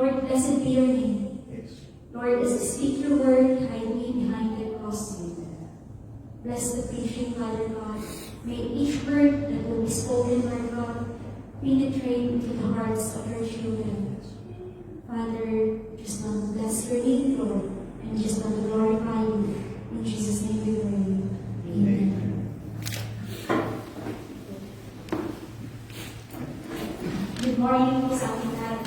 Lord, blessed be your name. Yes. Lord, as I speak your word, hide me behind the cross. Bless the preaching, Father God. May each word that will be spoken, Lord God, penetrate into the hearts of your children. Father, just want to bless your name, Lord, and just want to glorify you. In Jesus' name we pray. Amen. Good morning po sa ating lahat.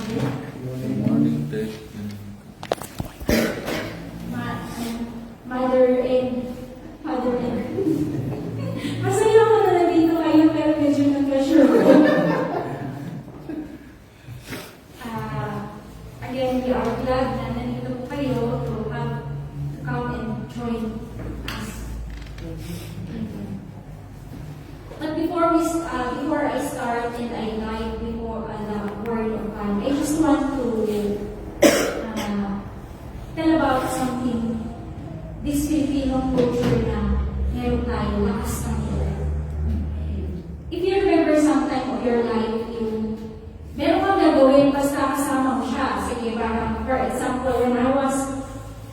Good morning, Ted. Mother and Father and masaya ako na nandito kayo pero medyo nag-pressure ko. Again, we are glad na nandito po kayo to come and join us. But before I start and I dive before the word of God, I just want to tell about something. This Filipino culture na meron tayo, lakas ng Lord. If you remember some time of your life, meron kang gagawin basta kasama mo siya. Sige, parang, for example, when I was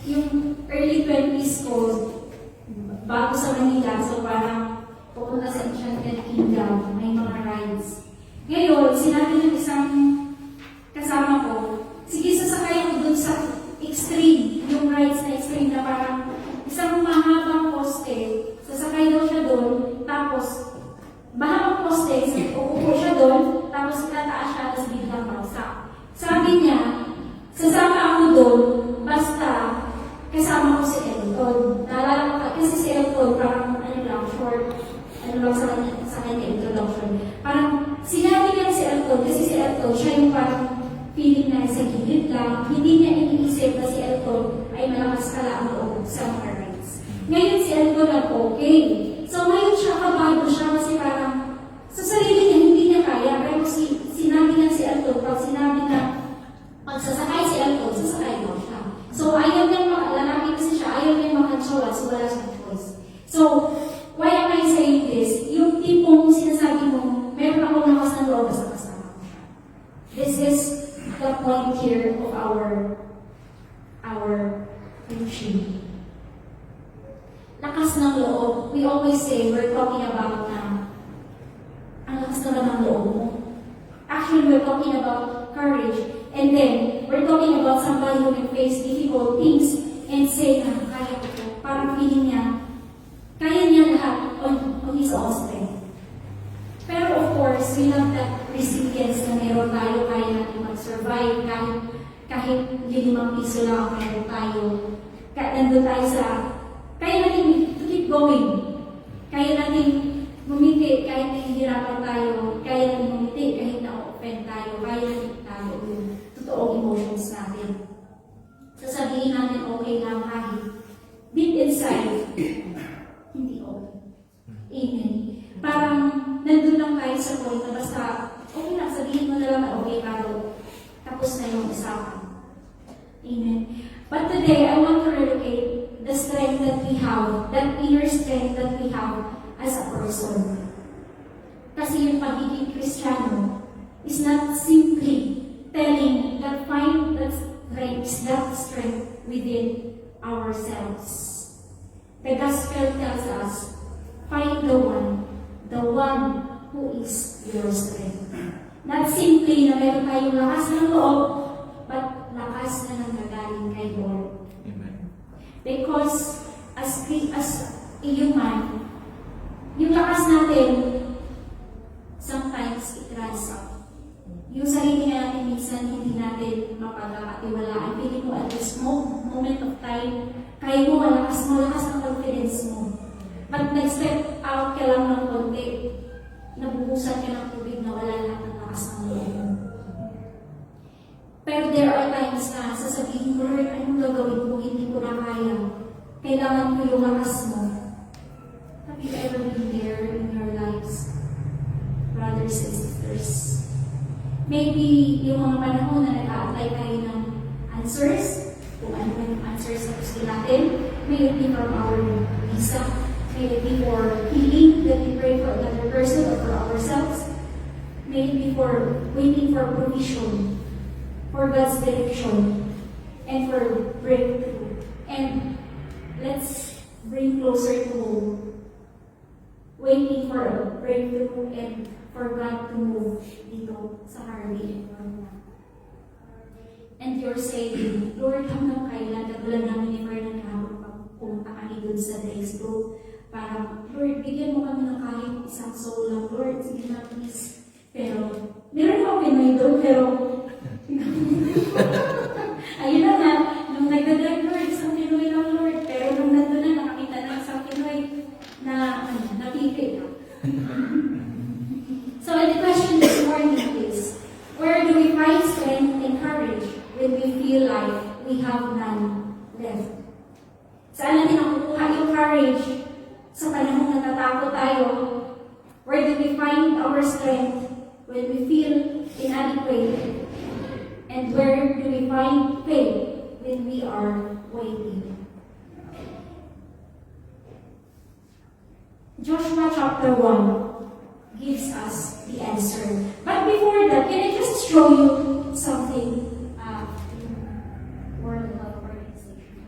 yung early 20s ko, bago sa Manila, so parang pupunta sa Enchanted Kingdom, may mga rides. Ngayon, sinabi ng isang kasama ko, sige, sasakay ako dun sa extreme, yung rides na extreme na parang isang mahabang poste, sasakay daw siya doon, tapos mahabang poste, uupo siya doon, tapos tataas siya, tapos biglang bagsak. Sabi niya, sasama ako doon, basta kasama ko si Elton. Naalala ko, kasi si Elton, parang short, lang sa kanya introduction. Parang sinabi niya si Elton, kasi si Elton, siya yung parang feeling na sa gilid lang, hindi niya iniisip na si Elton ay malakas pala ang loob sa mga rights. Ngayon si Elton okay. So ngayon siya, kabado siya kasi parang sa sarili niya, hindi niya kaya. Pero sinabi niya si Elton, pag sinabi na magsasakay si Elton, sasakay daw siya. So ayaw niyang lalaki kasi siya, ayaw niyang makachola, so wala siyang choice. So, why am I saying this? Yung tipong sinasabi mo, meron akong lakas ng loob sa kasama ko siya. This is the point here of our preaching. Lakas ng loob. We always say, we're talking about na ang lakas naman ng loob mo. Actually, we're talking about courage. And then, we're talking about somebody who can face difficult things and say na, kaya ko po. Parang feeling niya, kaya niya lahat on his own strength. Pero of course, we have that resilience na meron tayo, kaya natin mag-survive kahit 5 piso lang ang meron tayo. Nandun tayo sa, kaya natin to keep going. Kaya natin ngumiti kahit nahihirapan tayo. Kaya natin ngumiti kahit na-offend tayo. Kaya natin tayo yung totoong emotions natin. Sasabihin natin okay lang kahit deep inside, hindi okay. Amen. Parang nandun lang tayo sa point na basta okay lang, sabihin mo na lang na okay, pero tapos na yung usapan. Amen. But today, I want to relocate the strength that we have, that inner strength that we have as a person. Kasi yung pagiging Kristiyano is not simply telling that find that strength within ourselves. The gospel tells us, find the one who is your strength. Not simply na meron tayong lakas ng loob, but lakas na nanggagaling kay Lord. Amen. Because as a human, yung lakas natin, sometimes it runs out. Yung sarili natin, minsan hindi natin mapagkakatiwalaan. Feeling mo at this moment of time, kaya mo, malakas ang confidence mo. But nag-step out ka lang ng konti, nabubusan ka ng tubig na wala lahat ng lakas ng loob mo. Pero there are times na sasabihin ko, Lord, anong gagawin ko? Hindi ko na kaya. Kailangan ko yung lakas mo. Have you ever been there in your lives, brothers and sisters? Maybe yung mga panahon na nag-a-apply tayo ng answers, kung ano yung answers na gusto natin, may it be from our visa, may it be for healing that we pray for another person or for ourselves, may it be for waiting for provision for for God's direction and for breakthrough. And let's bring closer to home, waiting for a breakthrough and for God to move dito sa Harvey and Corona. And you're saying, Lord, hanggang kailan? Katulad namin ni Fernan kahapon pag pumunta kami dun sa Days Group. Parang, Lord, bigyan mo kami ng kahit isang soul lang. Lord, sige na, please. Pero, meron ako Pinoy doon, pero, ayun na nga, nung nagdadrag, Lord, isang Pinoy lang, Lord. Pero nung nandun na, nakakita na isang Pinoy na, napipil. So, the question this morning is, where do we find strength and courage when we feel like we have none left? Saan natin nakukuha yung courage sa panahon na natatakot tayo? Where do we find our strength when we feel inadequate? And where do we find faith when we are waiting? Joshua chapter 1 gives us the answer. But before that, can I just show you something in World Health Organization?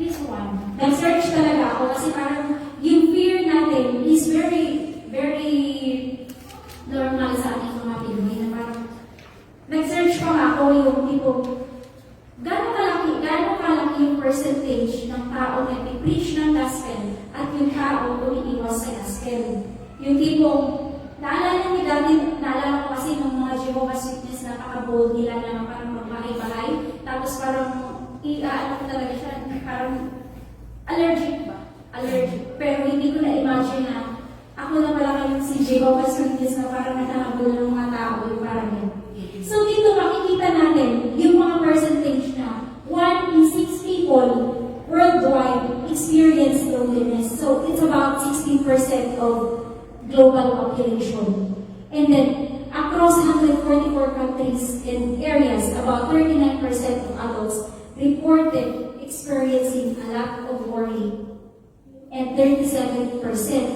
This one. Nag-search talaga ako kasi parang yung fear natin is very, very normal sa ating mga Pinoy na parang nag-search pa nga ako yung tipo gano'ng kalaki yung percentage ng tao na i-preach ng gospel at yung tao umiiwas sa gospel. Yung tipong, naalala ko kasi ng mga Jehovah's Witness na napaka-bold nila na parang magbahay-bahay, tapos parang ano talaga siya, parang allergic ba? Allergic. Pero hindi ko na-imagine na ako na pala kayong si Jehovah's Witness na parang natahabol ng mga tao, yung parang yun. So dito makikita natin yung mga percentage na 1 in 6 people worldwide experience loneliness. So it's about 16% of global population. And then across 144 countries and areas, about 39% of adults reported experiencing a lack of worry. And 37%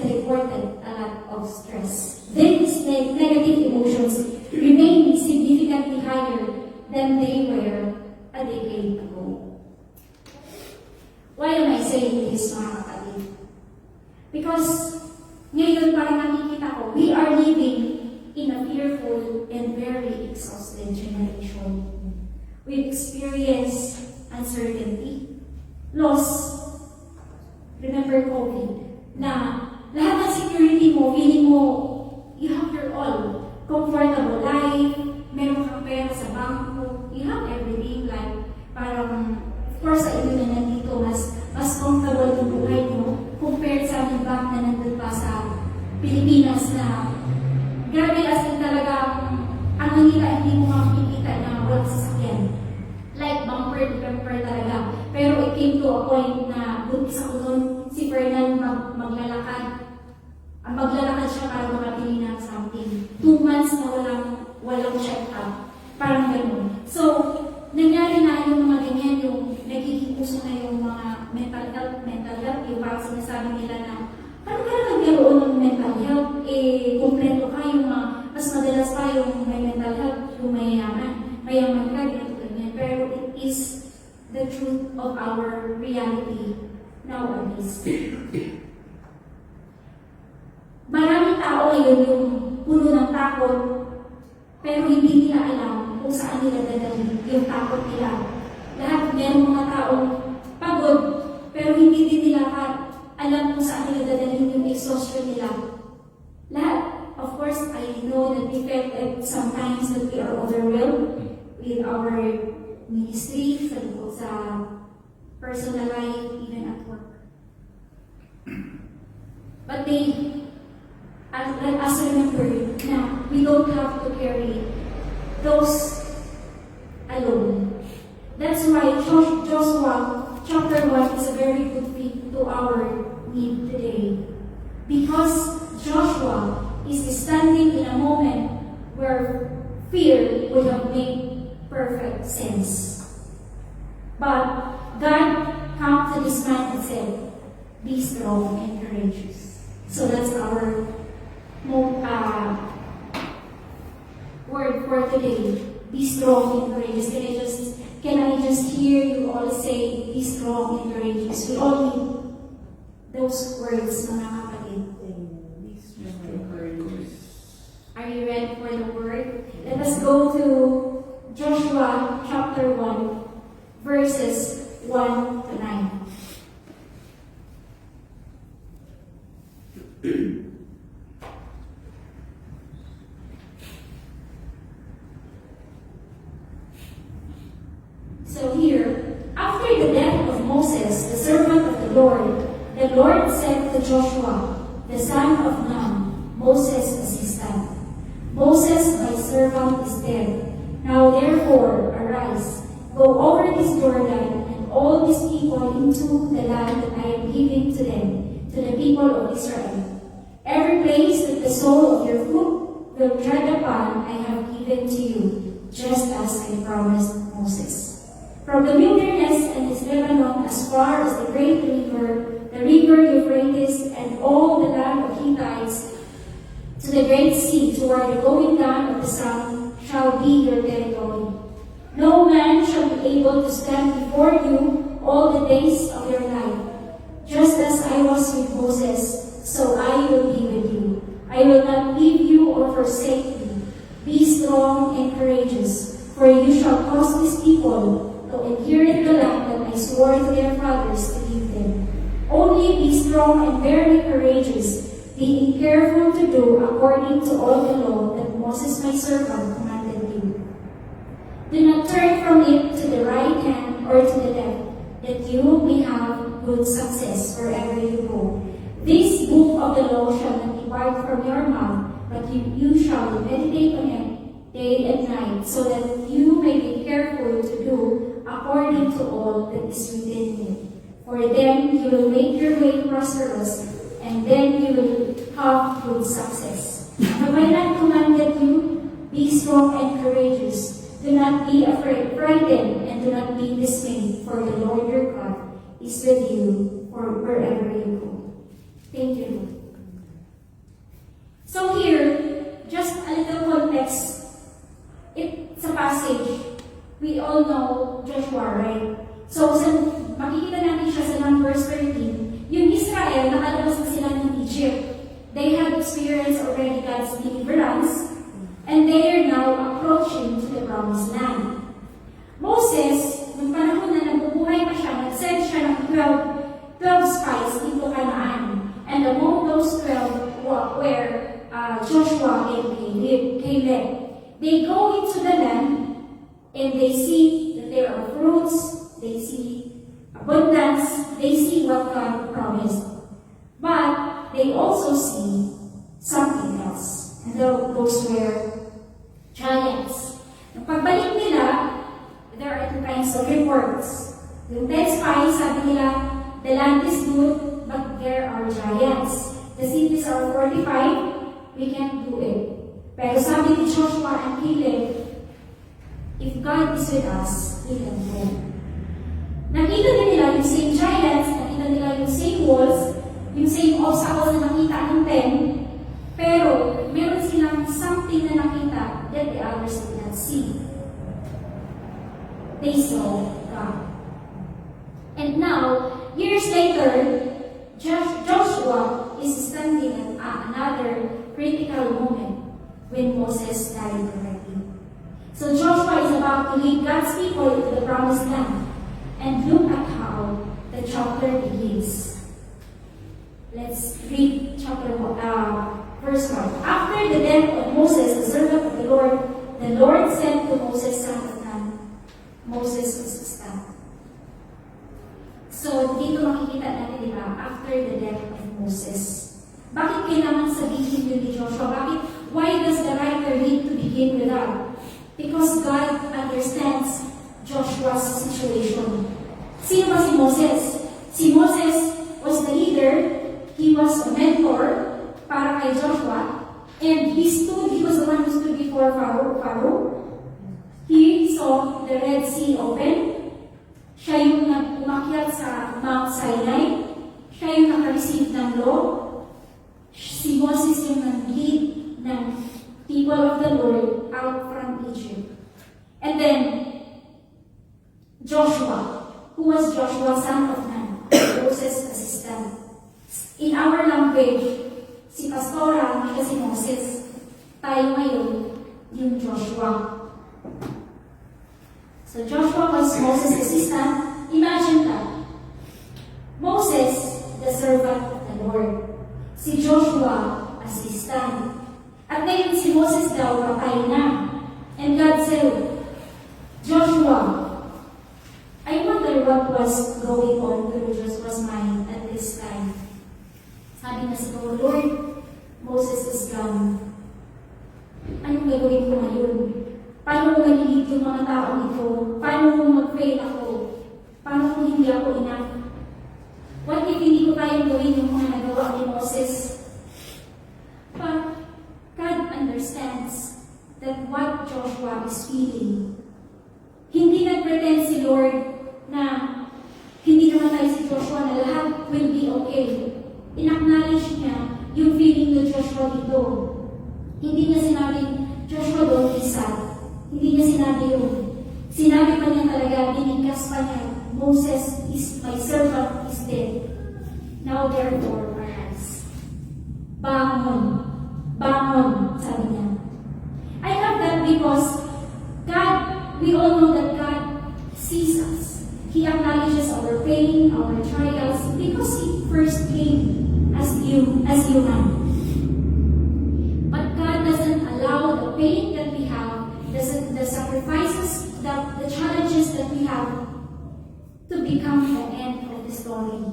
reported a lot of stress. These negative emotions remain significantly higher than they were a decade ago. Why am I saying this, mga kapatid? Because ngayon parang nakikita ko, we are living in a fearful and very exhausted generation. We've experienced uncertainty, loss. Remember COVID, na lahat ng security mo, feeling mo, you have your all. Comfortable life, meron kang pera sa bangko, you have everything, like, parang, of course, sa inyo na nandito, mas comfortable yung buhay mo, compared sa aming bank na nandun pa sa Pilipinas na, grabe as in talagang, ang Manila, hindi mo makikita na walang sasakyan. Like, bumper to bumper talaga. Pero it came to a point na buntis ako nun, si Fernan maglalakad. Maglalakad siya para makabili ng something. 2 months na walang check-up. Parang gano'n. So, nangyari na yung mga ganyan, yung nagiging uso na yung mga mental health, yung parang sinasabi nila na, paano ka na nagkaroon ng mental health? Kompleto ka yung mas madalas pa yung may mental health, yung mayaman ka, ganyan. Pero it is the truth of our reality nowadays. Maraming tao ngayon yung puno ng takot, pero hindi nila alam kung saan nila dadalhin yung takot nila. Lahat merong mga taong pagod, pero hindi din nila alam kung saan nila dadalhin yung exhaustion nila. Lahat, of course, I know that we felt that sometimes that we are overwhelmed with our ministry, sa personal life, even at work. But let us remember na we don't have to carry those alone. That's why Joshua chapter 1 is a very good fit to our need today. Because Joshua is standing in a moment where fear would have made perfect sense. But God came to this man and said, be strong and courageous. So that's our word for today. Be strong and courageous. Can I just hear you all say, be strong and courageous? We all need those words, mga kapatid. Are you ready for the word? Let us go to Joshua chapter 1, verses 1 to 9. So here, after the death of Moses, the servant of the Lord said to Joshua, the son of Nun, Moses' assistant, Moses, my servant, is dead. Now therefore, arise, go over this Jordan, and all these people into the land that I am giving to them, to the people of Israel. Every place that the sole of your foot will tread upon, I have given to you, just as I promised Moses. From the wilderness and its Lebanon as far as the great river, the river Euphrates, and all the land of Hittites, to the great sea, toward the going down of the sun, shall be your territory. No man shall be able to stand before you all the days of your life. Just as I was with Moses, so I will be with you. I will not leave you or forsake you. Be strong and courageous, for you shall cause these people to inherit the land that I swore to their fathers to give them. Only be strong and very courageous, being careful to do according to all the law that Moses my servant commanded you. Do not turn from it to the right hand or to the left, that you may have good success wherever you go. This book of the law shall not depart from your mouth, but you shall meditate on it day and night, so that you may be careful to do according to all that is written in it. For then you will make your way prosperous, and then you will have good success. Have I not commanded you? Be strong and courageous. Do not be frightened, and do not be dismayed, for the Lord your God is with you for wherever you go. Thank you, Lord. So here, just a little context. It's a passage. We all know Joshua, right? So, makikita natin siya sa Numbers 13. Yung Israel, nakalabas na sila ng Egypt. They had experienced already God's deliverance, and they are now approaching to the promised land. Moses, nung panahon na nabubuhay pa siya, nag-send siya ng 12 spies into Canaan. And among those 12 were Joshua and Caleb. They go into the land, and they see that there are fruits, they see abundance, they see what God promised. But they also see something else. And those were giants. Nung pagbalik nila, there are two kinds of reports. Yung 10 spies, sabi nila, the land is good, but there are giants. The cities are fortified, we can't do it. Pero sabi ni Joshua and Caleb, if God is with us, we can go. Nakita din nila yung same giants, nakita nila yung same walls, yung same obstacles na nakita ng 10, pero meron silang something na nakita that the others did not see. They saw God. And now, years later, Joshua is standing at another critical moment when Moses died already. So Joshua is about to lead God's people into the promised land. And look at how the chapter begins. Let's read verse 1. After the death of Moses, the servant of the Lord said to Moses, son of Nun, Moses' assistant. So, dito makikita natin, di ba, after the death of Moses. Bakit kailangan sabihin yun ni Joshua? Why does the writer need to begin with that? Because God understands Joshua's situation. Sino ba si Moses? Si Moses was the leader, he was a mentor para kay Joshua, and he was the one who stood before Pharaoh. He saw the Red Sea open. Siya yung umakyat sa Mount Sinai. Siya yung naka-receive ng law. Si Moses yung nag-lead ng people of the Lord out from Egypt. And then, Joshua. Who was Joshua, son of Nun? Moses' assistant. In our language, si Pastora, siya si Moses. Tayo ngayon, yung Joshua. So Joshua was Moses' assistant. Imagine that. Moses, the servant of the Lord. Si Joshua, assistant. At ngayon si Moses daw patay na. And God said, Joshua, I wonder what was going on through Joshua's mind at this time. Sabi na siguro, Lord, Moses is gone. Anong gagawin ko ngayon? Paano ko malilid yung mga taong ito? Paano kung mag-fail ako? Paano kung hindi ako enough? What if hindi ko kayang gawin yung mga nagawa ni Moses? But God understands that what Joshua is feeling. Hindi nag-pretend si Lord na hindi naman tayo si Joshua na lahat will be okay. In-acknowledge niya yung feeling ni Joshua dito. Hindi niya sinabing, Joshua, don't be sad. Hindi niya sinabi yun. Sinabi pa niya talaga, binigkas pa niya, Moses is my servant, is dead. Now therefore, arise. Bangon. Bangon, sabi niya. I love that because God, we all know that God sees us. He acknowledges our pain, our trials, because He first came as human. But God doesn't allow the pain that we have, the sacrifices, the challenges that we have, to become the end of the story.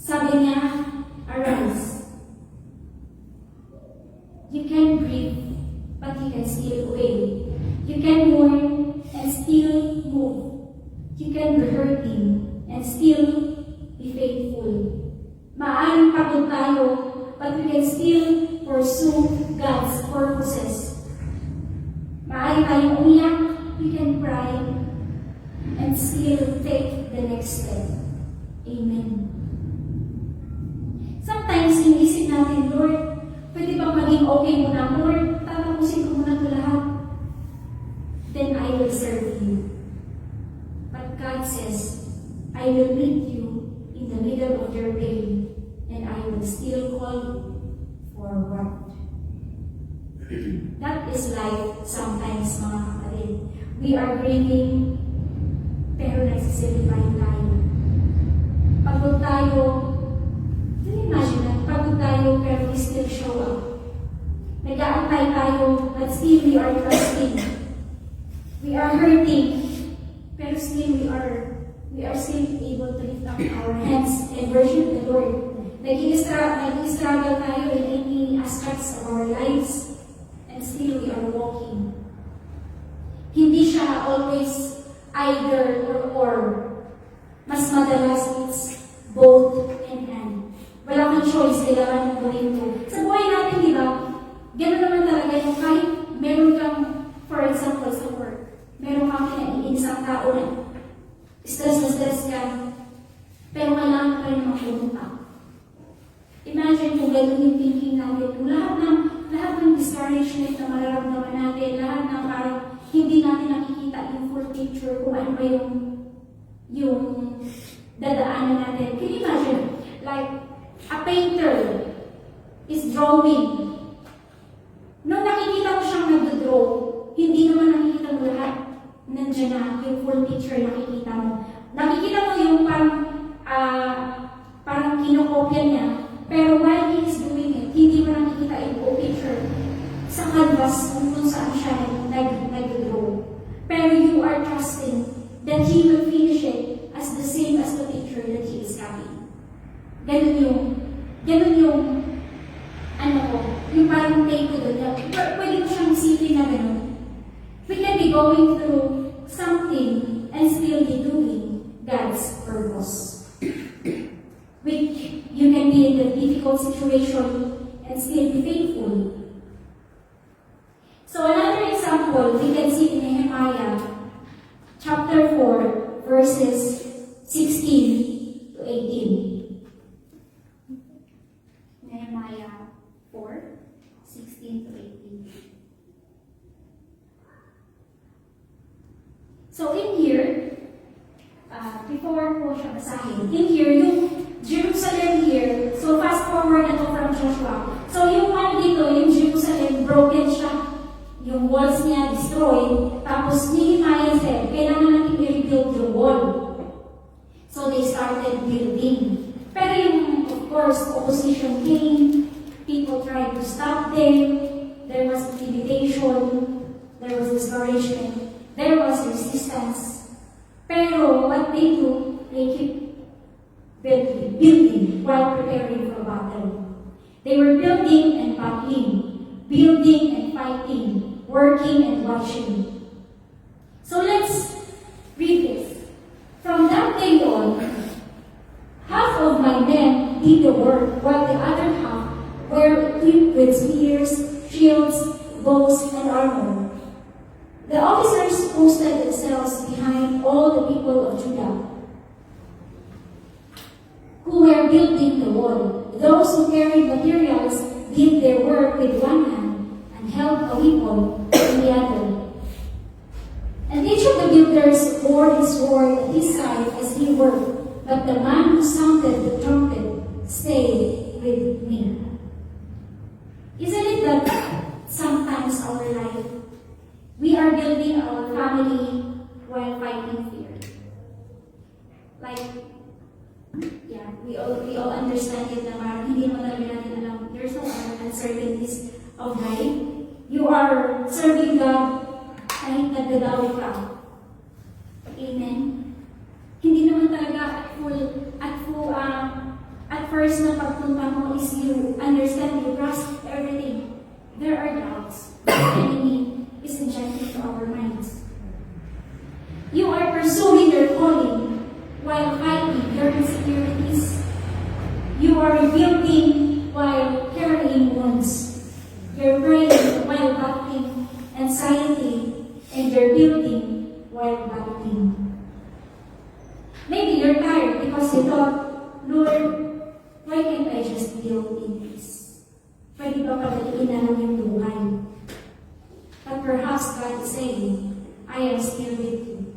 Sabi niya, arise. You can breathe, but you can still wait. You can mourn and still move. You can be hurting and still be faithful. Maaaring pagod tayo, but we can still pursue God's purposes. Maaaring tayong umiyak, we can cry, and still take the next step. Amen. Sometimes, inisip natin, Lord, pwede bang maging okay muna? Lord, tatapusin ko muna ito lahat. Then I will serve you. But God says, I will meet you in the middle of your pain, and I will still call you forward. That is life sometimes, mga kapatid. We are grieving, pero nagsisilipahin tayo. Pagod tayo, can you imagine that? Pagod tayo, pero we still show up. Nag-aantay tayo, but still we are trusting. We are hurting, pero still we are still able to lift up our hands and worship the Lord. Nag-struggle tayo in any aspects of our lives, and still we are walking. Hindi siya always either or. Mas madalas it's both and and. Wala kang choice, kailangan mo gawin mo. Sa buhay natin, di ba? Gano'n naman talaga yung kahit meron kang, for example, sa work, meron kang kinaiinis ang tao na stress ka, pero kailangan pa rin mapunta. Imagine kung gano'n yung thinking natin, kung lahat ng discouragement na mararamdaman natin, lahat ng parang hindi natin nakikita yung full picture kung ano ba yung dadaanan natin. Can you imagine? Like, a painter is drawing. Nung nakikita mo siyang nag-draw, hindi naman nakikita mo lahat. Nandiyan na yung full picture nakikita mo. Nakikita mo yung parang kinokopya niya. Pero while he is doing it, hindi mo nakikita yung full picture sa canvas kung saan siya nag-draw. Pero you are trusting that he will finish it as the same as the picture that he is copying. Ganun yung yung parang take ko doon. Pwede mo siyang isipin na ganun. We can be going through something and still be doing God's purpose. You can be in a difficult situation and still be faithful. So another example, we can see in Nehemiah chapter 4, verses 16 to 18. Nehemiah 4:16 to 18. So in here, before ko siya basahin, in here, yung Jerusalem here, so fast forward na to from Joshua. So yung ano dito, yung Jerusalem, broken siya. Yung walls niya destroyed. Tapos Nehemiah said, kailangan natin i-rebuild the wall. So they started building. Pero yung, of course, opposition came. People tried to stop them. There was intimidation. There was discouragement. There was resistance. Pero what they do, they keep building while preparing for battle. They were building and battling, building and fighting, working and watching. So let's read this. From that day on, half of my men did the work, while the other half were equipped with spears, shields, bows, and armor. The officers posted themselves behind all the people of Judah who were building the wall. Those who carried materials did their work with one hand and held a weapon in the other. And each of the builders bore his sword at his side as he worked, but the man who sounded the trumpet stayed with me. Isn't it that sometimes our life, we are building our family while fighting fear? Like, yeah, we all understand it na parang hindi naman talaga natin alam. There's no uncertainties of life. You are serving God kahit nagdadawi ka. Amen? Hindi naman talaga at first na pagpunta mo is you understand, you grasp everything. There are doubts. The enemy is injecting to our minds. You are pursuing your calling while fighting your insecurities. You are rebuilding while carrying wounds. You're praying while battling anxiety, and you're building while battling. Maybe you're tired because you thought, Lord, why can't I just build in peace? Pwede ba pagdating na lang yung buhay? But perhaps God is saying, I am still with you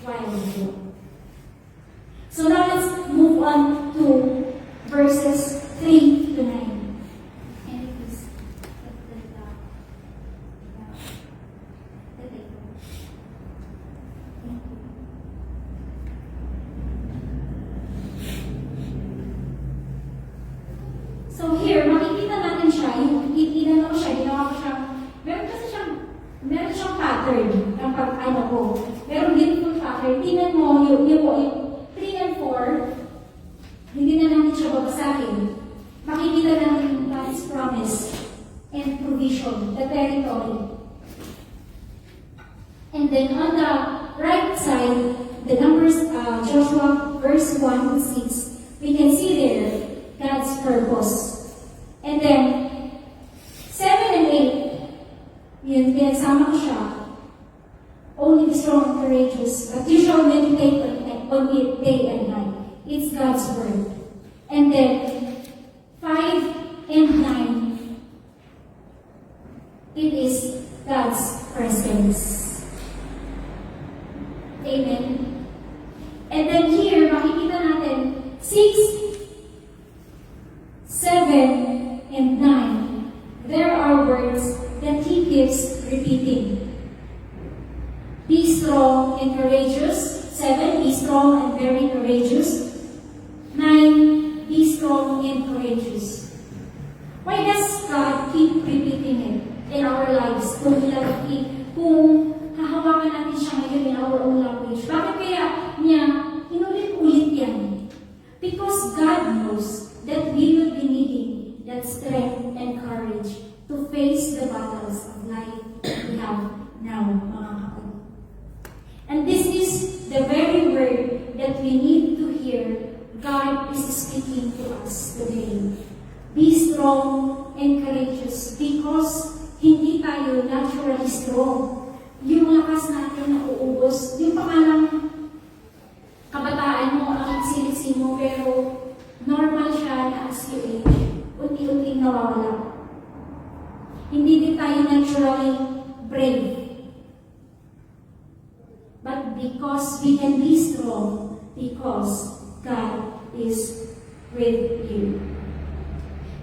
while you build. So now let's move on to verses 3 to 9. And please, so here, makikita natin siya, yung inano ko siya, ginawa ko siya, meron siyang pattern ng pag-ano ko. Meron beautiful pattern. Tingnan mo, yung 3 and 4, hindi na natin siya babasahin. Makikita natin God's promise and provision, the territory. And then on the right side, the numbers, Joshua verse 1 to 6, we can see there God's purpose. And then 7 and 8, yun, pinagsama ko siya. Only be strong and courageous, but you shall meditate on it day and night. It's God's word. And then 5 and 9, it is God's presence. Amen. And then here, makikita natin 6, 7, and 9. There are words that He keeps repeating. Be strong and courageous. 7, be strong and very courageous. 9, be strong and courageous. Why does God keep repeating it in our lives? Kung hahawakan natin siya ngayon in our own language. Bakit kaya niya inulit-ulit yan? Because God knows that we will be needing that strength and courage to face the battles of life we have now, mga kapatid. And this is the very word that we need to hear. God is speaking to us today. Be strong and courageous because hindi tayo naturally strong. Yung lakas natin na uubos, yung pangalang kabataan mo, ang silisi mo, pero normal siya na as you age. nawawala. Hindi din tayo naturally brave. But because we can be strong, because God is with you.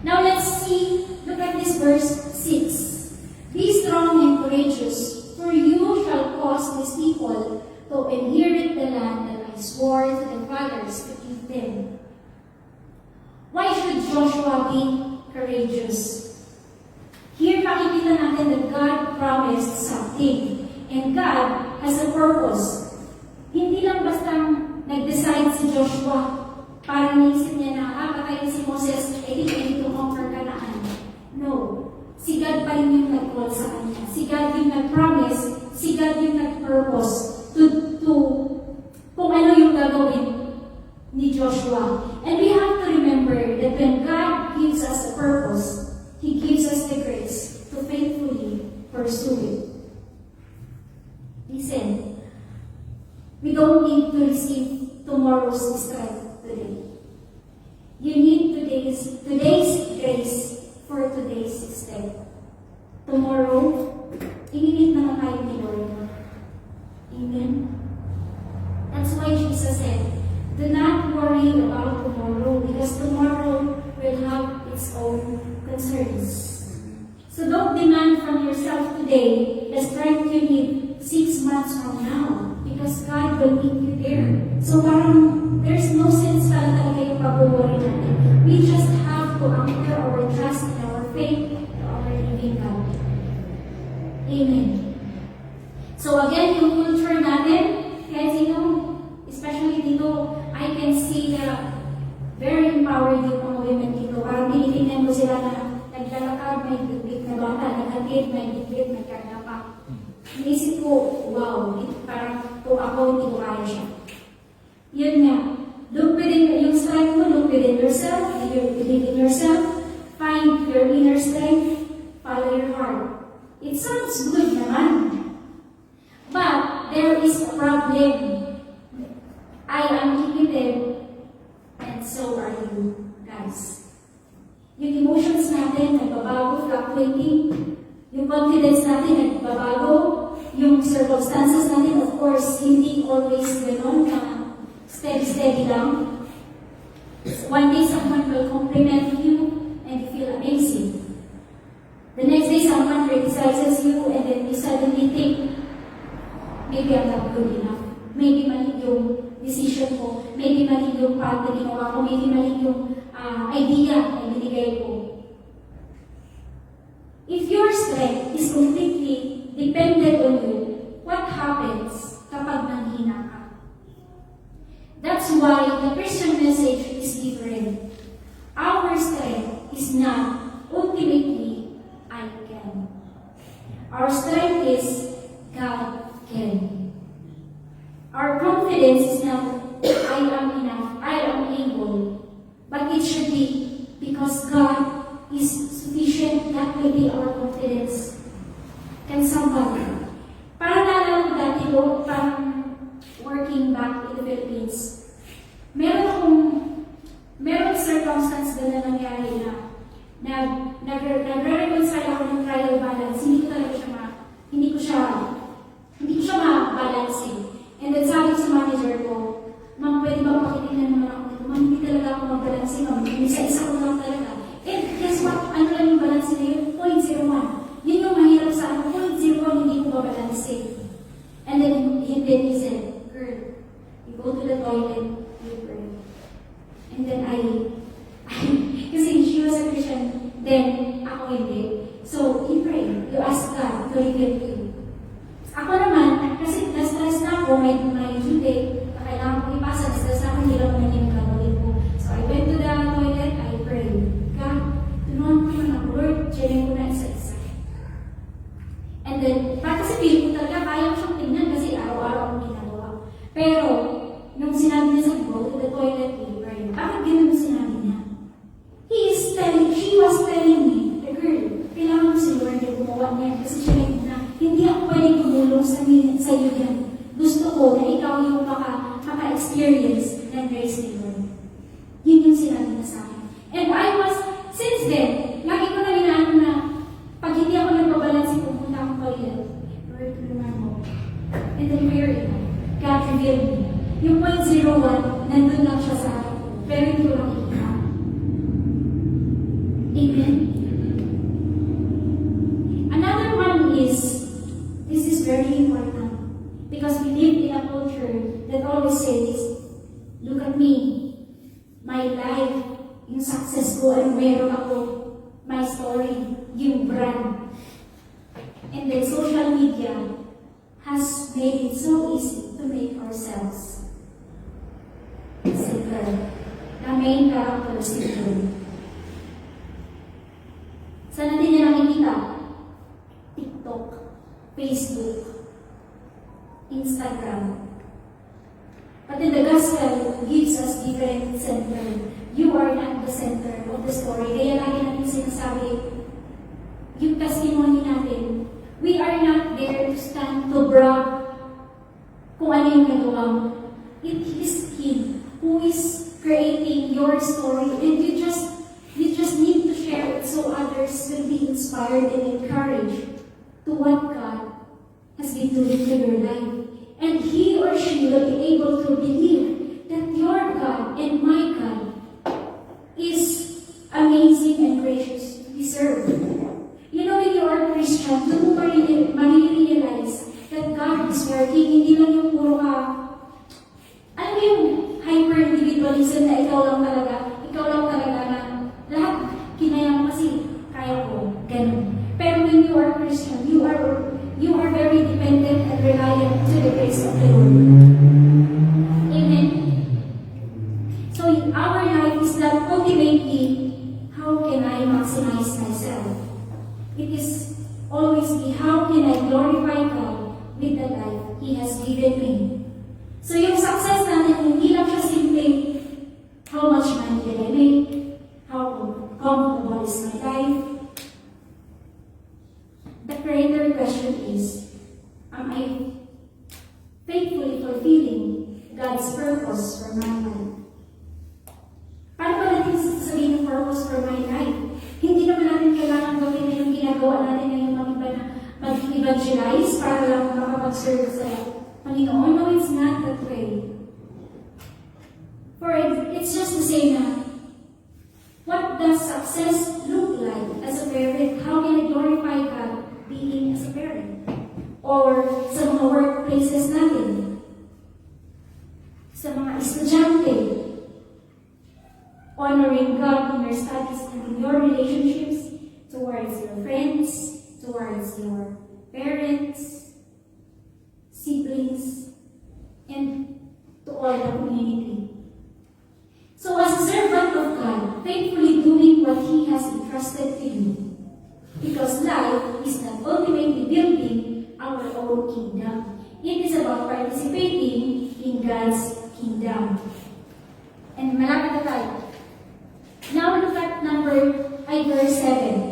Now let's see, look at this verse 6. Be strong and courageous, for you shall cause these people to inherit the land that I swore to their fathers to give them. Why should Joshua be courageous? Here makikita natin that God promised something, and God has a purpose. Hindi lang bastang nag-decide si Joshua para naisip niya na, patayin si Moses, I need to conquer Canaan. No. Si God pa rin yung nag-call sa kanya. Si God yung nag-promise, si God yung nag-purpose to kung ano yung gagawin ni Joshua. And we have to remember that when God gives us a purpose, He gives us the grace to faithfully pursue it. Listen, we don't need to receive tomorrow's strength today. You need today's grace for today's step. Tomorrow, ininit naman tayo ni Lord. Amen? That's why Jesus said, do not worry about tomorrow because tomorrow will have its own concerns. So don't demand from yourself today the strength you need 6 months from now because God will meet you there. So parang there's no sense para talaga yung pag-worry natin. We just have to anchor our trust and our faith to our living God. Amen. So again, yung culture natin, guys, especially dito, I can see the very empowered yung mga women dito. Parang tinitingnan ko sila na naglalakad, may bibig na bata, nagkakit, may bibig, may karnapa. Inisip ko, wow, parang kung ako, hindi ko kaya siya. Yun nga, look within yung strength mo, look within yourself, you believe in yourself, find your inner strength, follow your heart. It sounds good naman. But there is a problem. I am limited, and so are you guys. Yung emotions natin nagbabago, fluctuating. Yung confidence natin nagbabago. Yung circumstances natin, of course, hindi always gano'n na steady lang. One day, someone will compliment you and you feel amazing. The next day, someone criticizes you and then you suddenly think, maybe I'm not good enough. Maybe mali yung decision ko. Maybe mali yung path na ginawa ko. Maybe mali yung idea na binigay ko. If your strength is completely dependent on you, what happens kapag nanghina ka? That's why the Christian message is different. Our strength is not ultimately I can. Our strength is God can. Our confidence is not I am enough, I am able, but it should be because God is sufficient. That will be our confidence. Can somebody? Parang naalala ko dati ko, parang working back in the Philippines. Meron circumstance doon na nangyari na nagre-reconcile ako ng trial balance. Hindi ko siya ma-balance eh. And then sabi ko sa manager ko, ma'am, pwede ba pakitingnan naman ako nito? Ma'am, hindi talaga ako mag-balance eh, ma'am. Isa-isa ko lang talaga. And guess what? Ano lang yung balance na yun? 0.01. Yun yung mahirap sa ano, 0.01 hindi ko ma-balance eh. And then he said, girl, you go to the toilet, you pray. And then kasi she was a Christian, then ako hindi. So, you pray. You ask God to reveal to you. Ako naman, kasi na-stress na ako, may due date, na kailangan ko ipasa, na-stress na ako, hindi lang naman yung gagawin ko. So, I went to the toilet, I prayed. God, tunuan ko naman ang word, sharing ko na isa-isa. And then, kasi feel ko talaga, kaya ko siyang tingnan kasi araw-araw akong ginagawa. Pero, nung sinabi niya sa go to the toilet, we pray. Bakit ganun yung sinabi niya? She was telling me, the girl, kailangan mo si Lord yung gumawa niya kasi siya na hindi ako pwedeng tumulong sa iyo yan. Gusto ko na ikaw yung maka-experience ng grace ni Lord. Yun yung sinabi niya sa akin. And since then, lagi revealed me. Yung 0.01, nandun lang siya sa akin. Pero hindi ko nakikita. Amen? Another one is, this is very important. Because we live in a culture that always says, look at me, my life, yung success ko, ano meron ako, my story, yung brand. And then social media has made it so easy to make ourselves center, the main characteristic. Saan natin yan nakikita? TikTok, Facebook, Instagram. But then the gospel gives us different center. You are not the center of the story. Kaya lagi natin sinasabi, yung testimony natin, we are not there to stand to brag kung ano yung nagawa mo. It is Him who is creating your story, and you just need to share it so others will be inspired and encouraged to what God has been doing in your life. And he or she will be able to believe that your God and my God is amazing and gracious to be served. You know, when you are a Christian, doon mo marirealize that God is working, hindi lang yung puro ka, ano yung hyper-individualism na ikaw lang talaga na lahat kinaya mo kasi kaya ko, ganun. Pero when you are a Christian, you are very dependent and reliant to the grace of the Lord. Amen. So our life is not ultimately, how can I maximize myself? It is always be, how can I glorify God with the life He has given me? So yung success natin, hindi lang siya simply, how much money did I make? How comfortable is my life? The greater question is, am I faithfully fulfilling God's purpose for my life? Paano ba natin sasabihin ng purpose for my life? Hindi naman natin kailangan gawin na yung ginagawa natin ngayong mag-evangelize para lang makapag-serve sa Panginoon. No, it's not that way. For it's just the same na, what does success look like as a parent? How can I glorify God being as a parent? Or sa mga workplaces natin, sa mga estudyante, honoring God in your studies and in your relationships towards your friends, towards your parents, siblings, and to all the community. So as a servant of God, faithfully doing what He has entrusted to you. Because life is not ultimately building our own kingdom. It is about participating in God's kingdom. And malapit na tayo. Now look at verse 7.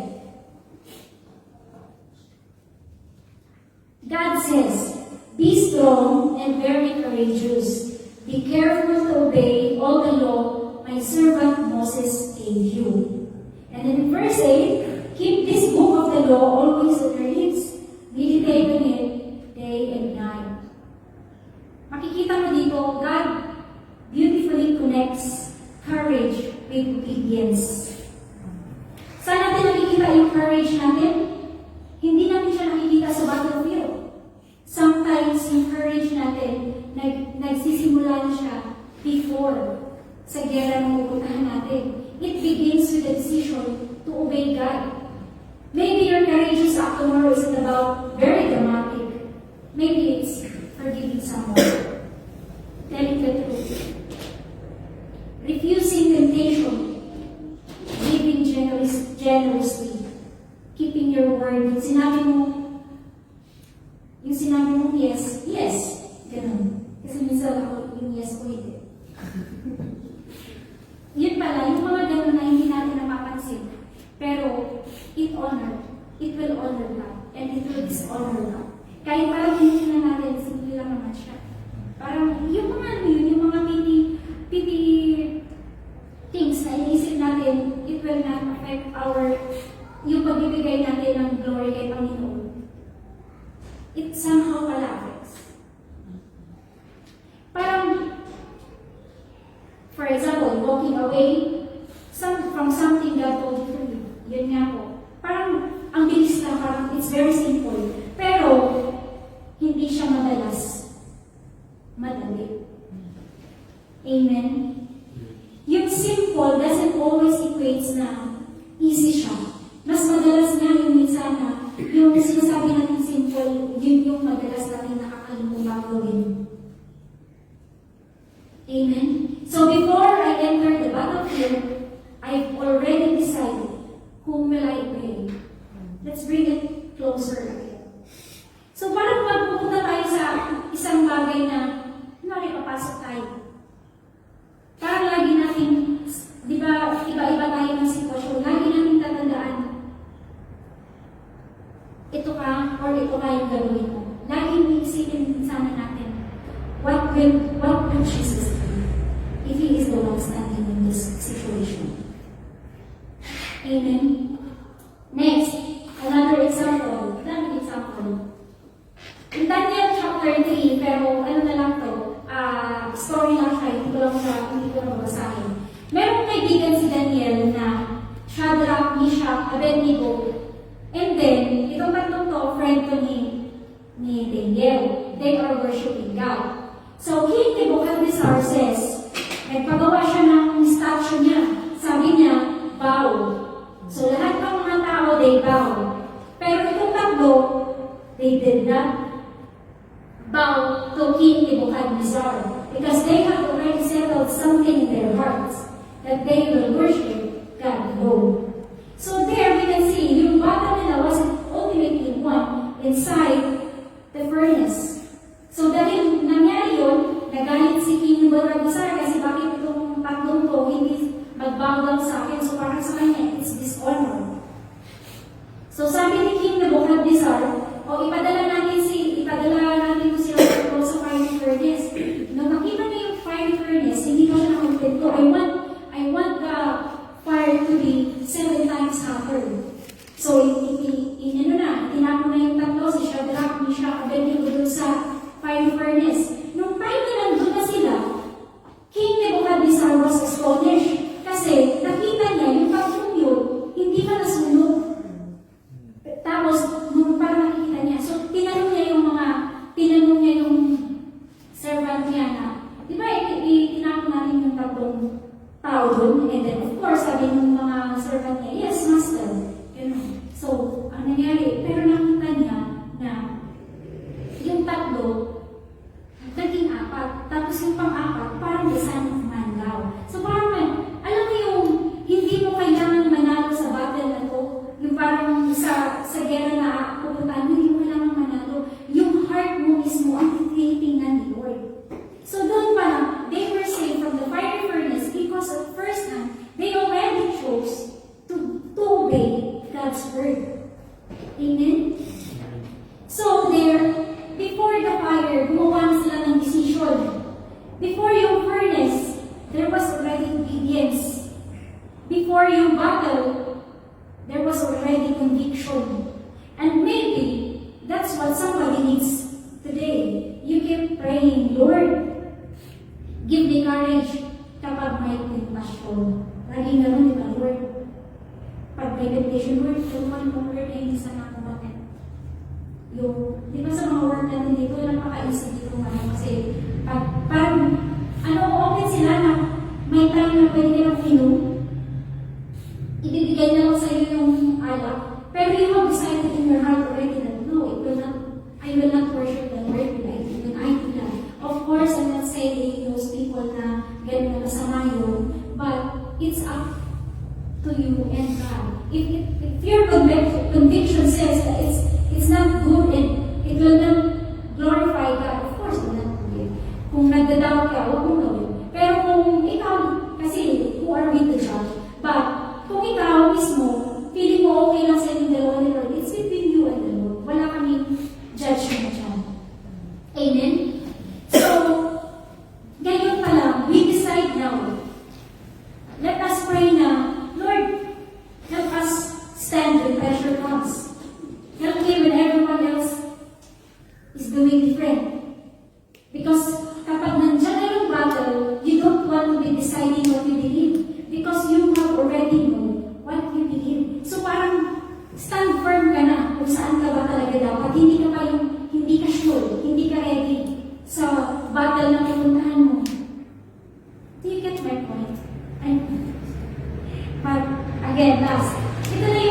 God says, be strong and very courageous. Be careful to obey all the law my servant Moses gave you. And then in verse 8, keep this book of the law always on your lips. Meditate on it day and night. Makikita mo dito, God beautifully connects courage with obedience. Saan natin nakikita yung courage natin? Hindi natin siya nakikita sa battlefield. Sometimes yung courage natin, nagsisimula na siya before sa gera na pupuntahan natin. It begins with the decision to obey God. Maybe your courageous act tomorrow isn't about very dramatic. Maybe it's forgiving someone. Telling the truth. Refusing temptation. Giving generously. Keeping your word. Yung sinabi mo yes, yes. Ganun. Kasi minsan ako yung yes ko hindi. Yun pala, yung mga ganun na hindi natin napapansin. Pero, it will honor God. And it will dishonor God. Kahit parang hindi na natin, simple lang naman siya. Parang, yung mga yung mga pity things na inisip natin, it will not affect yung pagbibigay natin ng glory kay Panginoon. It somehow pala affects. walking away from something God told you to do. Yun nga po. Parang, ang bilis lang, parang it's very simple. Pero, hindi siya madalas madali. Amen? Yung simple doesn't always equate na easy siya. Mas madalas nga yung minsan na yung sinasabi natin simple, yun yung madalas natin nakakalimutan gawin. Amen? So before I enter the battlefield, I've already decided whom will I obey. Let's bring it closer again. So parang magpupunta tayo sa isang bagay na papasok tayo. Parang lagi natin, di ba, iba-iba tayo ng sitwasyon, lagi natin tatandaan, ito ka or ito ka yung gagawin mo. Lagi isipin sana natin, what will Jesus do if He is the one standing in this situation? Amen. Next, another example. Another example. In Daniel chapter 3, pero ano na lang to, story lang siya, hindi ko lang babasahin. Merong kaibigan si Daniel na Shadrach, Meshach, Abednego, and then, itong tatlong to, friend to ni Daniel. They are worshiping God. So, King Nebuchadnezzar says, nagpagawa siya ng statue niya. Sabi niya, bow. So, lahat ng mga tao, they bow. Pero itong tatlo, they did not bow to King Nebuchadnezzar because they had already settled something in their hearts that they will worship God alone. So there we can see, yung battle nila wasn't ultimately won inside the furnace. So dahil nangyari yun, nagalit si King Nebuchadnezzar kasi bakit itong tatlong to hindi mag-bow down sa akin. So parang sa kanya, it's dishonor. So sabi ni King Nebuchadnezzar, ipadala natin ko sila sa fire furnace. Nung makita niya yung fire furnace, hindi ko siya nakontento. I want the fire to be 7 times hotter. So, tinapon na yung tatlo, si Shadrach, Meshach, Abednego doon sa fire furnace. Nung time na nandun na sila, King Nebuchadnezzar was astonished kasi nakita niya yung tatlong yun, hindi pa nasunog. Tapos, nung parang nakikita niya, so tinanong niya yung servant niya na, di ba, tinapon natin yung tatlong tao doon? And then, of course, sabi ng mga servant niya, yes, master. Ganun. So, ang nangyari, pero nakita niya na yung tatlo, naging 4. Tapos yung pang-4, parang the son of man daw. So, parang, alam mo yung, hindi mo kailangan manalo sa battle na to, yung parang sa gera na pupuntahan, hindi mo kailangan manalo. Yung heart mo mismo ang tinitingnan ni Lord. So doon pa lang, they were saved from the fire furnace because at first hand, they already chose to obey God's word. Amen? So there, before the fire, gumawa na sila ng decision. Before yung furnace, there was already obedience. Before yung battle, there was already conviction. And maybe that's what somebody needs today. You keep praying, Lord, give me courage kapag may temptation. Lagi naman, di ba, Lord? Pag may temptation, Lord, tulungan mo, Lord, ay hindi sana ako bakit. Yung, di ba sa mga work natin dito, napakaisip dito nga kasi parang, okay sila na may time na pwede nilang inom, ibibigay na lang sa iyo yung alak. Pero you have decided in your heart already that no, I will not worship the Lord when I do that. Of course, I'm not saying those people na ganun na masama yun, but it's up to you and God. If your conviction says that it's not good and it will not glorify God, of course, will not do it. Kung nagdadawag ka, huwag mong gawin. Pero kung ikaw, kasi who are we to judge? But kung ikaw mismo, feeling mo okay lang sa inyong dalawa ni Lord, it's between you and the Lord. Wala kaming judgment dyan. Amen? So, ngayon pa lang, we decide now. Let us pray na, Lord, help us stand when pressure comes. Help me when everyone else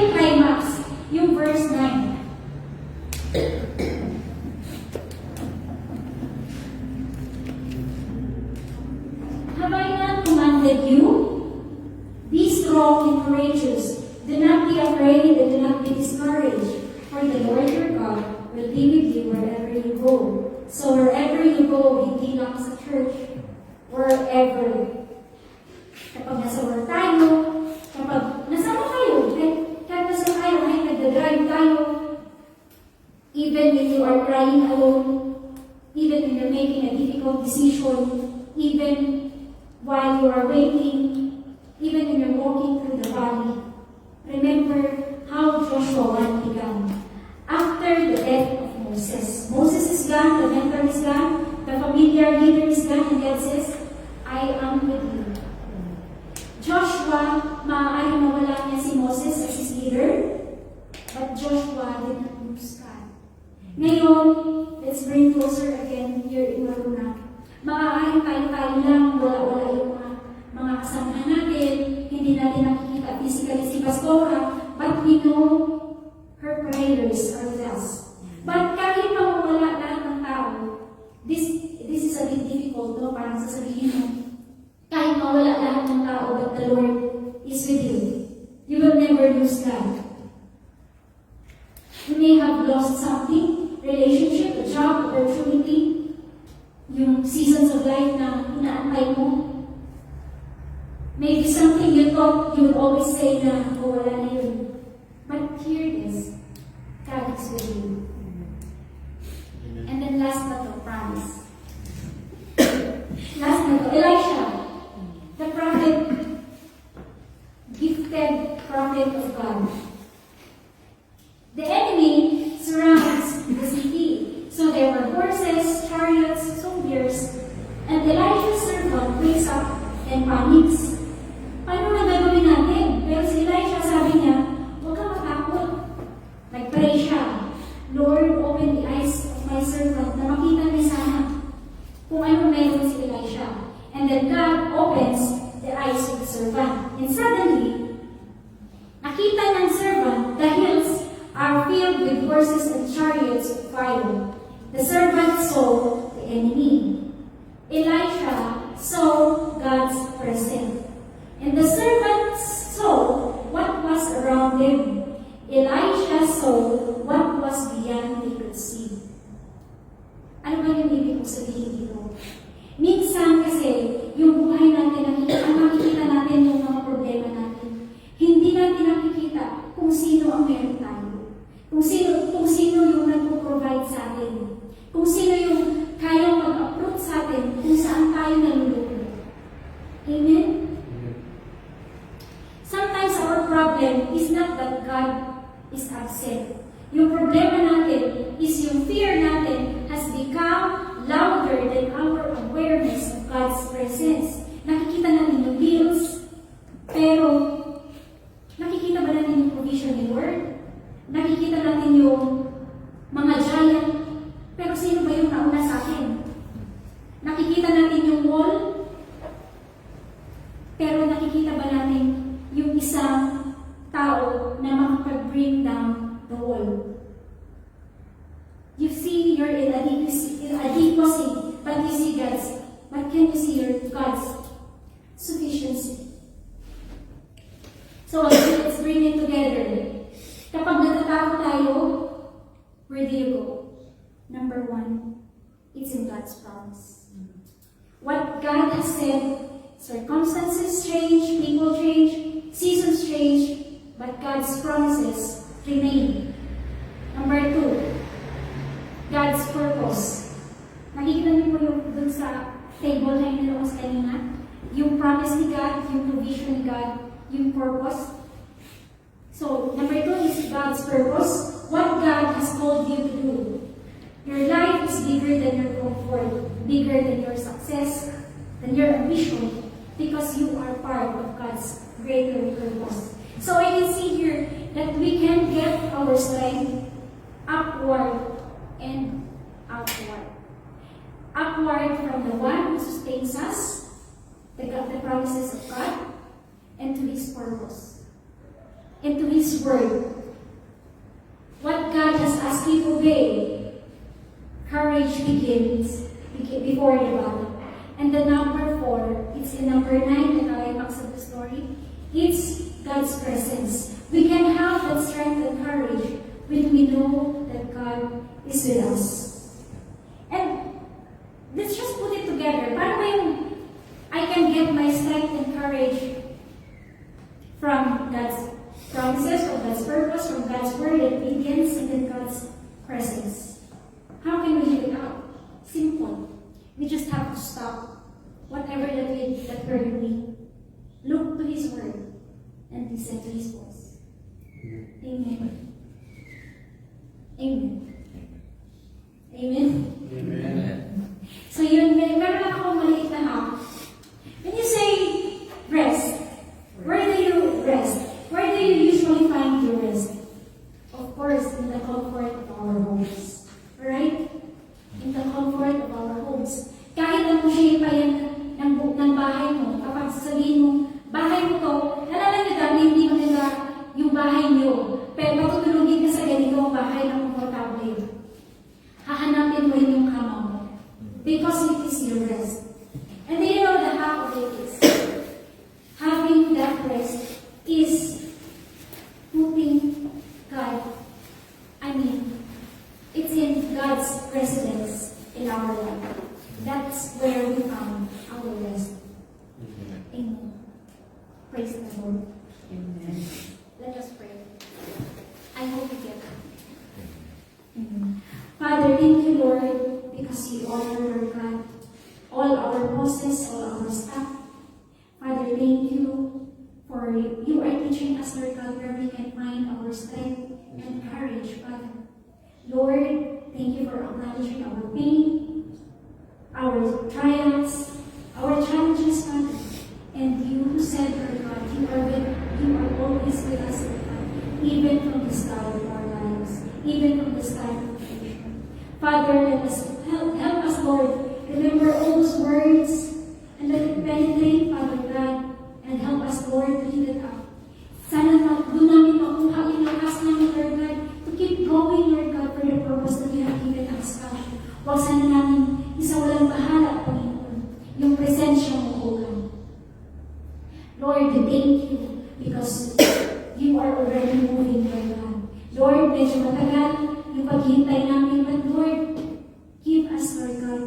yung climax, yung verse 9. Have I not commanded you? Be strong and courageous. Do not be afraid and do not be discouraged. For the Lord your God will be with you wherever you go. So wherever you go, hindi lang sa church, wherever. Kapag nasa work tayo, kapag nasama kayo, kahit nasa tayo, kahit nagdadrive tayo, even when you are crying alone, even when you're making a difficult decision, even while you are waiting, even when you're walking through the valley, remember how Joshua 1 began. After the death of Moses. Moses is gone, the mentor is gone, the familiar leader is gone, and God says, I am with you. Joshua, maaaring mawala niya si Moses as his leader, but Joshua did not lose God. Ngayon, let's bring closer again here in Maruna. Maaaring tayo lang, wala-wala yung mga kasama natin, hindi natin nakikita physically si Pastora, but we know her prayers are with us. But kahit mawala lahat ng tao, this is a bit difficult, no? Parang sasabihin mo, kahit mawala lahat ng tao, but the Lord is with you. You will never lose God. You may have lost something, relationship, a job, opportunity, yung seasons of life na inaantay mo. Maybe something you thought you would always say na, oh, wala na yun. But here it is. God is with you. And then last na to, promise. Last na to, Elisha, the prophet, gifted prophet of God. The enemy surrounds the city. So there were horses, chariots, soldiers, and Elisha's servant wakes up and panics. Paano na gagawin natin? Pero si Elisha sabi niya, huwag kang matakot. Nag-pray siya, Lord, open the eyes of my servant na makita niya sana kung ano meron si Elisha. And then God opens the eyes of the servant. And suddenly, nakita ng servant, the hills are filled with horses and chariots of fire. The servant saw the enemy. Elisha saw God's presence. And the servant saw what was around him. Elisha saw what was beyond he could see. Ano ba yung ibig kong sabihin dito? Minsan kasi, yung buhay natin, ang makikita natin yung mga problema natin. Hindi natin nakikita kung sino ang meron tayo. Kung sino yung nag-provide sa atin. Kung sino yung kayang mag-approach sa atin kung saan tayo nalulunod. Amen? Sometimes our problem is not that God is absent. Yung problema natin is yung fear natin has become louder than our awareness of God's presence. Nakikita natin yung bills, pero nakikita ba natin yung provision ni Lord? Nakikita natin yung mga giant, pero sino ba yung nauna sa akin? Nakikita natin yung wall, pero nakikita ba natin yung isang tao na makapag-bring down the wall? You see your inadequacy, but you see God's. But can you see your God's sufficiency? So let's bring it together. Kapag natatakot tayo, where do you go? Number one, it's in God's promise. What God has said, circumstances change, people change, seasons change, but God's promises remain. Number two, God's purpose. Nakikita niyo po yung dun sa table na inilabas kanina? Yung promise ni God, yung provision ni God, yung purpose. So, number two is God's purpose. What God has called you to do. Your life is bigger than your comfort, bigger than your success, than your ambition, because you are part of God's greater purpose. So I can see here that we can get our strength upward and outward. Upward from the one who sustains us, the promises of God, and to His purpose. into His Word. What God has asked you to obey, courage begins before the battle. And the number 4, it's in number 9, the climax of the story. It's God's presence. We can have that strength and courage when we know that God is with us. And let's just put it together. Paano ba yung I can get my strength and courage from God's promises, from God's purpose, from God's word, obedience, and then God's presence? How can we live it out? Simple. We just have to stop whatever that we're doing. Look to His word and listen to His voice. Amen. Amen. Amen. Amen. So yun, meron lang akong maliit na hack. When you say rest, where do you rest? Where do you usually find your rest? Of course, in the comfort of our homes. Right? In the comfort of our homes. Kahit ang shape pa yan ng bahay mo, kapag sasabihin mo, bahay mo to, nalala nyo dati, hindi maganda yung bahay nyo. Pero matutulugin ka sa ganitong bahay na komportable. Hahanapin mo rin yung kama mo. Because it is your rest. And then you know the half of it is, having that rest is putting God, it's in God's residence in our life. That's where we found our rest. Amen. Praise the Lord. Amen. Let us pray. I hope you get that. Amen. Father, thank you, Lord, because you are Lord God. All our bosses, all our staff. Father, thank you for you are teaching us, Lord God, where we can find our strength and courage, Father. Lord, thank you for acknowledging our pain, our trials, our challenges, Father. And you who said, Lord God, you are always with us, Lord God, even from the start of our lives, even from the start of creation. Father, let us help us, Lord, remember all those words and let it penetrate, Father God, and help us, Lord, to live it out. Sana doon namin makuha yung lakas namin, Lord God, to keep going, Lord God, for the purpose that you have given us, Father. Huwag sana namin isawalang bahala, Panginoon, yung presensya mo, O God. Lord, we thank you because you are already moving, Lord God. Lord, medyo matagal yung paghihintay namin, but Lord, give us, Lord God,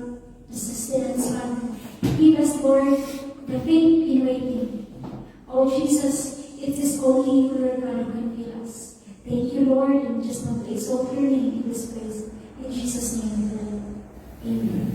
the sustenance, Father. Give us, Lord, the faith in waiting. Oh, Jesus, it is only you, Lord God, who can heal us. Thank you, Lord, and just want to exalt your name in this place. In Jesus' name, we pray. Amen.